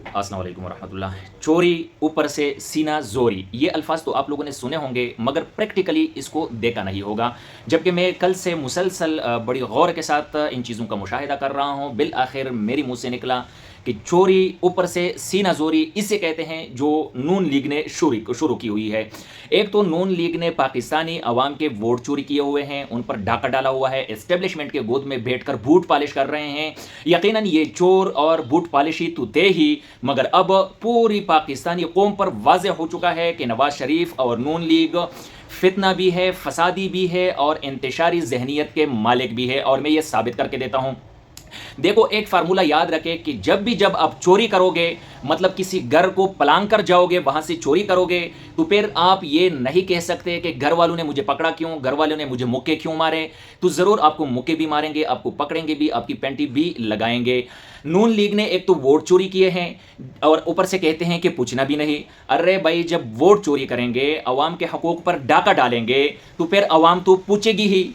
अस्सलाम वालेकुम वरहमतुल्लाह। चोरी, ऊपर से सीना ज़ोरी, ये अल्फ़ाज़ तो आप लोगों ने सुने होंगे मगर प्रैक्टिकली इसको देखा नहीं होगा। जबकि मैं कल से मुसलसल बड़ी गौर के साथ इन चीज़ों का मुशाहिदा कर रहा हूँ। बिल आखिर मेरी मुँह से निकला कि चोरी ऊपर से सीना ज़ोरी इसे कहते हैं जो नून लीग ने शुरू की हुई है। एक तो नून लीग ने पाकिस्तानी अवाम के वोट चोरी किए हुए हैं, उन पर डाका डाला हुआ है, एस्टेब्लिशमेंट के गोद में बैठकर बूट पालिश कर रहे हैं। यकीनन ये चोर और बूट पालिशी तो थे ही, मगर अब पूरी पाकिस्तानी कौम पर वाज़ेह हो चुका है कि नवाज शरीफ और नून लीग फितना भी है, फसादी भी है और इंतशारी जहनीत के मालिक भी है। और मैं ये साबित करके देता हूँ। देखो, एक फार्मूला याद रखे कि जब आप चोरी करोगे, मतलब किसी घर को पलांग कर जाओगे, वहां से चोरी करोगे, तो फिर आप ये नहीं कह सकते कि घर वालों ने मुझे पकड़ा क्यों, घर वालों ने मुझे मुक्के क्यों मारे। तो ज़रूर आपको मुक्के भी मारेंगे, आपको पकड़ेंगे भी, आपकी पेंटी भी लगाएंगे। नून लीग ने एक तो वोट चोरी किए हैं और ऊपर से कहते हैं कि पूछना भी नहीं। अरे भाई, जब वोट चोरी करेंगे, अवाम के हकूक़ पर डाका डालेंगे, तो फिर अवाम तो पूछेगी ही।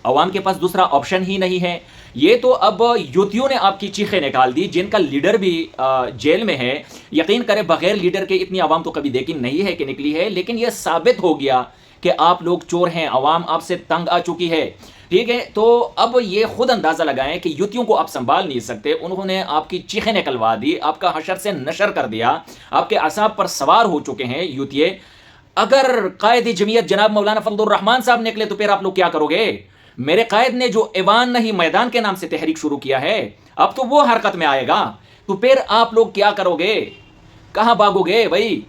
अवाम के पास दूसरा ऑप्शन ही नहीं है। ये तो अब युतियों ने आपकी चीखें निकाल दी, जिनका लीडर भी जेल में है। यकीन करें, बगैर लीडर के इतनी आवाम तो कभी देखी नहीं है कि निकली है। लेकिन यह साबित हो गया कि आप लोग चोर हैं, अवाम आपसे तंग आ चुकी है। ठीक है, तो अब ये खुद अंदाज़ा लगाएं कि युतियों को आप संभाल नहीं सकते। उन्होंने आपकी चीखें निकलवा दी, आपका हशर से नशर कर दिया, आपके असाब पर सवार हो चुके हैं युतिये। अगर कायद जमीयत जनाब मौलाना फजलुर रहमान साहब निकले तो फिर आप लोग क्या करोगे? मेरे कायद ने जो ऐवान नहीं मैदान के नाम से तहरीक शुरू किया है, अब तो वो हरकत में आएगा, तो फिर आप लोग क्या करोगे? कहां भागोगे भाई?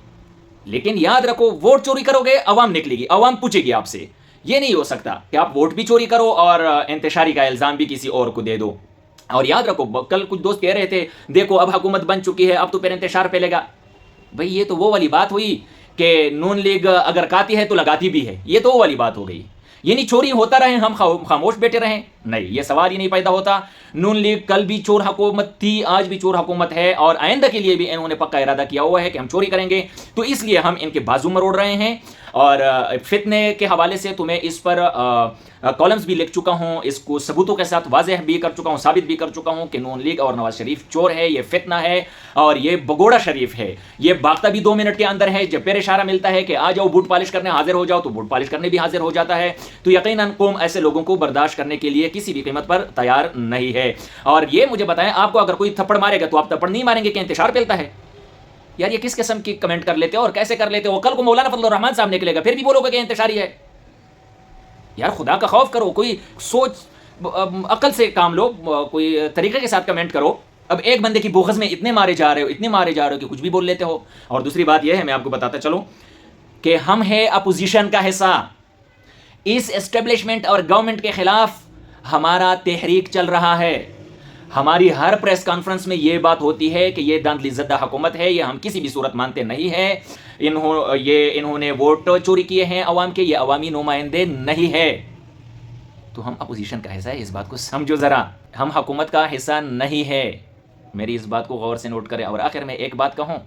लेकिन याद रखो, वोट चोरी करोगे, अवाम निकलेगी, अवाम पूछेगी आपसे। ये नहीं हो सकता कि आप वोट भी चोरी करो और इंतशारी का इल्ज़ाम भी किसी और को दे दो। और याद रखो, कल कुछ दोस्त कह रहे थे, देखो अब हुकूमत बन चुकी है, अब तो फिर इंतशार फैलेगा। भाई, ये तो वो वाली बात हुई कि नून लीग अगर काती है तो लगाती भी है। ये तो वो वाली बात हो गई। ये नहीं चोरी होता रहे, हम खामोश बैठे रहें, नहीं, ये सवाल ही नहीं पैदा होता। नून लीग कल भी चोर हुकूमत थी, आज भी चोर हुकूमत है, और आइंदा के लिए भी इन्होंने पक्का इरादा किया हुआ है कि हम चोरी करेंगे। तो इसलिए हम इनके बाजू मरोड़ रहे हैं। और फितने के हवाले से तो मैं इस पर कॉलम्स भी लिख चुका हूँ, इसको सबूतों के साथ वाज़ेह भी कर चुका हूँ, साबित भी कर चुका हूँ कि नून लीग और नवाज शरीफ चोर है, ये फितना है और ये भगोड़ा शरीफ है। ये भागता भी 2 मिनट के अंदर है। जब फिर इशारा मिलता है कि आ जाओ बूट पालिश करने, हाजिर हो जाओ, तो बूट पालिश करने भी हाजिर हो जाता है। तो यकीनन कौम ऐसे लोगों को बर्दाश्त करने के लिए किसी भी कीमत पर तैयार नहीं है। और ये मुझे बताएं, आपको अगर कोई थप्पड़ मारेगा तो आप थप्पड़ नहीं मारेंगे कि इंतशार फैलता है? यार, ये किस किस्म की कमेंट कर लेते हो और कैसे कर लेते हो? कल को मौलाना फजलुर रहमान साहब निकलेगा, फिर भी बोलोगे कि इंतशारी है। यार, खुदा का खौफ करो, कोई सोच अकल से काम लो, कोई तरीके के साथ कमेंट करो। अब एक बंदे की बोगस में इतने मारे जा रहे हो, इतने मारे जा रहे हो कि कुछ भी बोल लेते हो। और दूसरी बात यह है, मैं आपको बताता चलूं कि हम है अपोजिशन का हिस्सा। इस एस्टेब्लिशमेंट और गवर्नमेंट के खिलाफ हमारा तहरीक चल रहा है। हमारी हर प्रेस कॉन्फ्रेंस में ये बात होती है कि ये दांधली ज़द्दा हुकूमत है, ये हम किसी भी सूरत मानते नहीं है। इन्होंने वोट चोरी किए हैं अवाम के, ये अवामी नुमाइंदे नहीं है। तो हम अपोजिशन का हिस्सा है, इस बात को समझो ज़रा। हम हुकूमत का हिस्सा नहीं है, मेरी इस बात को गौर से नोट करें। और आखिर में एक बात कहूँ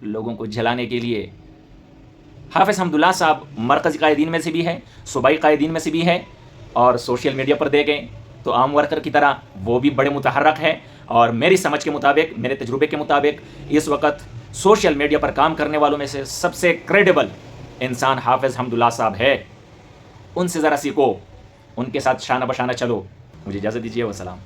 लोगों को जलाने के लिए, हाफिज़ हमदुल्ला साहब मरकज़ी कायदीन में से भी है, सूबाई कायदीन में से भी है, और सोशल मीडिया पर देखें तो आम वर्कर की तरह वो भी बड़े मुतहर्रक है। और मेरी समझ के मुताबिक, मेरे तजुर्बे के मुताबिक, इस वक्त सोशल मीडिया पर काम करने वालों में से सबसे क्रेडिबल इंसान हाफिज़ हमदुल्ला साहब है। उनसे ज़रा सीखो, उनके साथ शाना बशाना चलो। मुझे इजाज़त दीजिए, वसलाम।